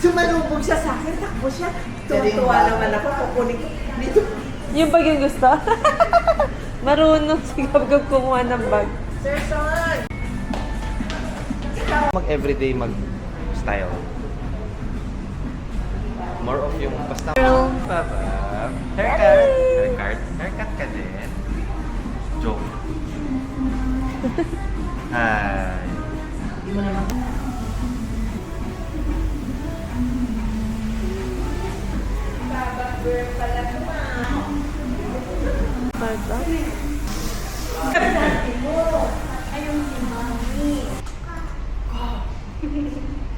Sumalubog siya sa akin, takbo siya. Tuwa naman ako, kukunin ko dito. Yung bag yung gusto? Marunong si Gab-Gab kumuha ng bag. Sir Son! Mag-everyday mag-style. More of yung basta... Baba. Haircut ka din. Joke. Hi. Hindi mo naman.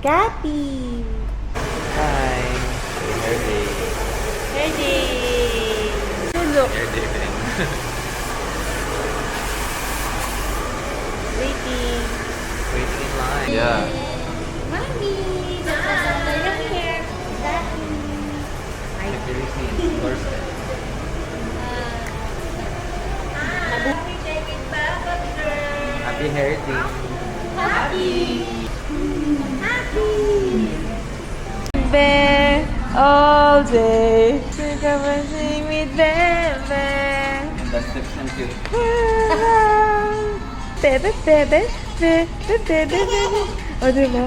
Gapi! Hi. Hair day. Hair day! Hello! Hair day din. Waiting! Waiting in line. Yeah. Mami! Nasasanda yung hair! Gapi! Endorsement. Happy hair day. Bebe! All day! Come and sing with Bebe! That's tips and cute. Bebe, bebe, bebe, bebe, bebe. O, diba?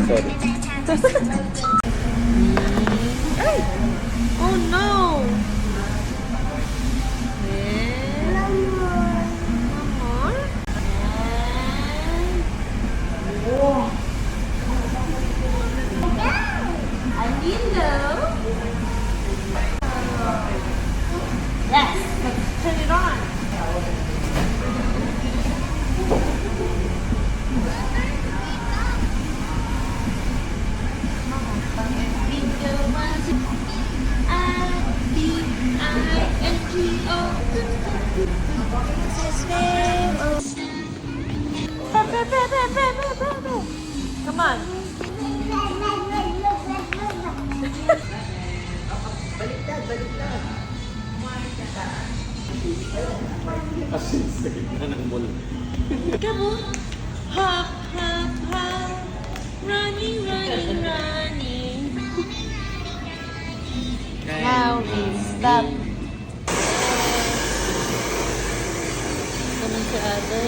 Sorry. Ay! Oh no! One more. Yes! Turn it on! Come on. Baliktad. Kasi sa gitna ng mall. Come on. Hop, hop, hop. Running, running, running. Now we stop. Naman si Ate.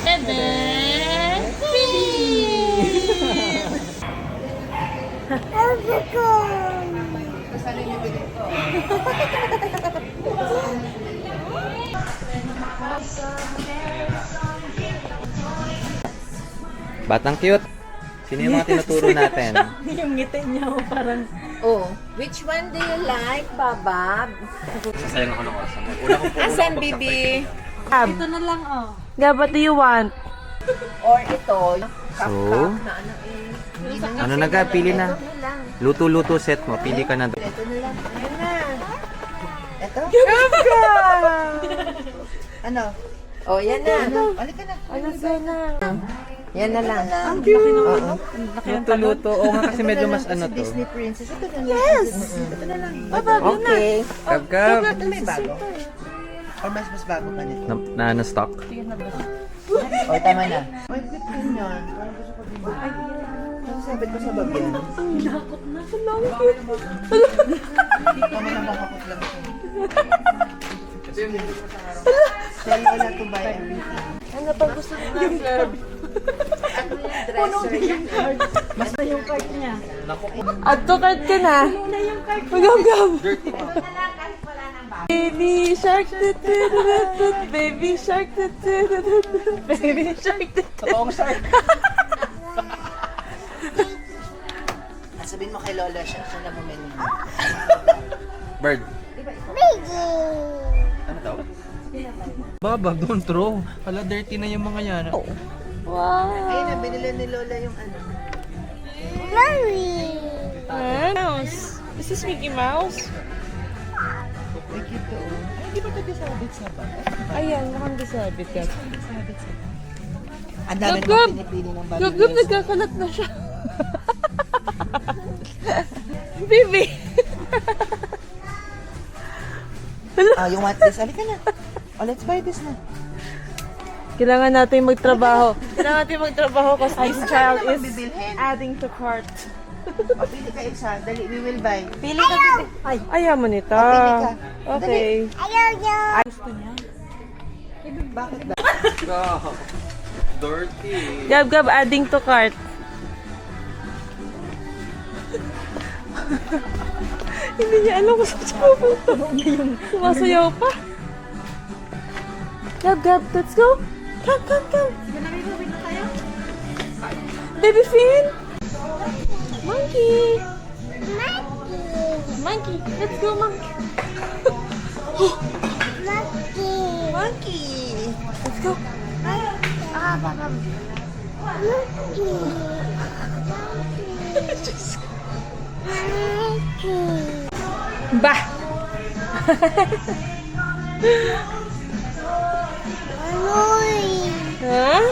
Bebe! Kasali niyo bilhin ko. Batang cute. Sino yung mga tinuturo natin? Yung ngiti niya parang... Oh, which one do you like, Babab? Sasayang ako ng oras. Una kong po. Asan, Bibi? Ito na lang, oh. Gab, what do you want? Or ito, So, na ano eh. ano na ka? Pili na. Ito na lang. Luto-luto set mo. Pili ka na. Ito na lang. Ayan na. Ito? Ano? Oh, yan na. Halika na. Ano na? Yan na lang. Ang laki ng ano? Luto-luto. Oo nga kasi medyo mas ano to. Disney princess. Ito na lang. Yes! Ito na lang. Okay. Gab-gab. Ito may bago. Or mas bago pa nito. Na ano stock? O, tama na. Ay, good din yan. Parang gusto ko din. Ay, sabit ko sa bag yan. Nakot na. Tama na makakot lang ito. Tell Lola to buy everything. Ano pa gusto niya? Yung card. Ano yung dresser yan? Basta yung card niya. Add to card ka na. Ano na yung card? Gab-gab. Baby shark, baby shark, baby shark. Totoong shark. Sabihin mo kay Lola, siya na bumili. Bird. Ano tawag? Baba, don't throw. Hala, dirty na yung mga yan. Wow. Ayun na, binili ni Lola yung ano. Mouse. Is this Mickey Mouse? Ay, cute to. Ay, hindi ba tabi sabit sa ba? Ayan, mukhang disabit ka. Ang dami Gab, naman Gab. pinipili ng baby. Gab, nagkakalat na siya. Baby. You want this? Halika na. Oh, let's buy this na. Kailangan natin magtrabaho. Kailangan natin magtrabaho kasi this child is bibilhin. adding to cart. O, pili ka isa. Dali, we will buy. Pili ka dito. Ay, ayaw mo nito. Pili ka. Okay. Bakit ba? Dirty. Gab, adding to cart. Hindi niya alam kung saan siya pupunta. Sumasayaw pa. Gab, let's go. Come. Baby Finn. Monkey. Let's go, monkey. Monkey. Let's go. Bah. Huh?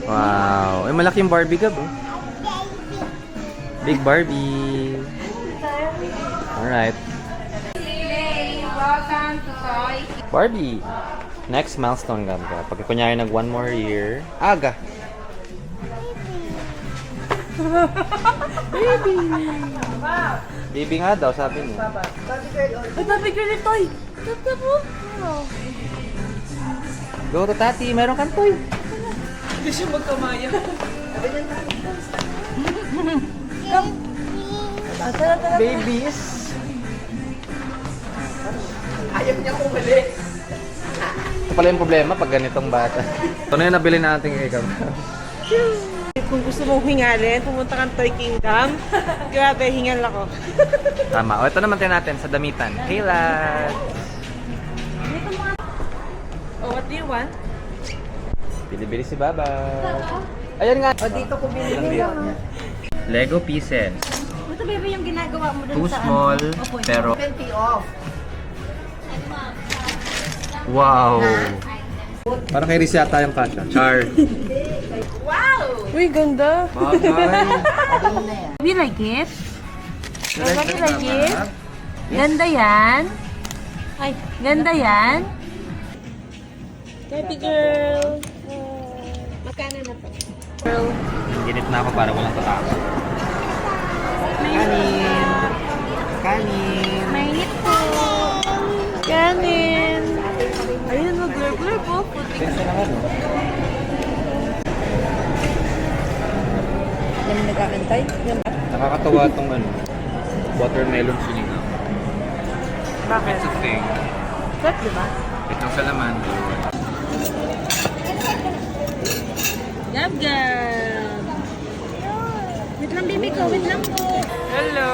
Wow. Ay, malaking Barbie Gab. Oh. Big Barbie. Alright. Barbie. Next milestone Gab. Pag kunyari nag 1 more year. Aga. Baby nga daw, sabi niya. Ay, baby girl ito. Tata mo. Go to tati, meron kang toy. Hindi siya magkamaya. Tara. Babies. Ayaw niya kumuli. Ito pala yung problema pag ganitong bata. Ito na yung nabili natin ikaw. Kung gusto mong hingalin, pumunta kang Toy Kingdom. Grabe, hingal ako. Tama. O, ito naman tayo natin sa damitan. Kayla. Oh, what do you want? Bili-bili si Baba. Ayan nga. O, dito ko binili yun. Lego pieces. Ito baby yung ginagawa mo Too small, pero 20 off. wow. Parang kay Riz yata yung kasha. Char. Uy, ganda. Bagay. Ayun na yan. We like it? Everybody like it? Ganda yan? Ay, ganda yan? Baby girl. Magkano na to? Girl. Ginit na ako para walang tatakot. Kanin. Mainit po. Kanin. Ayun, mag-glur po. Ganda naman oh. Yan yung nag-aantay. Yan ba? Nakakatawa tong ano. Watermelon sinigang. Bakit? It's a thing. Sarap, di ba? Ito sa laman. Gab. Wait lang baby ko, wait lang po. Hello!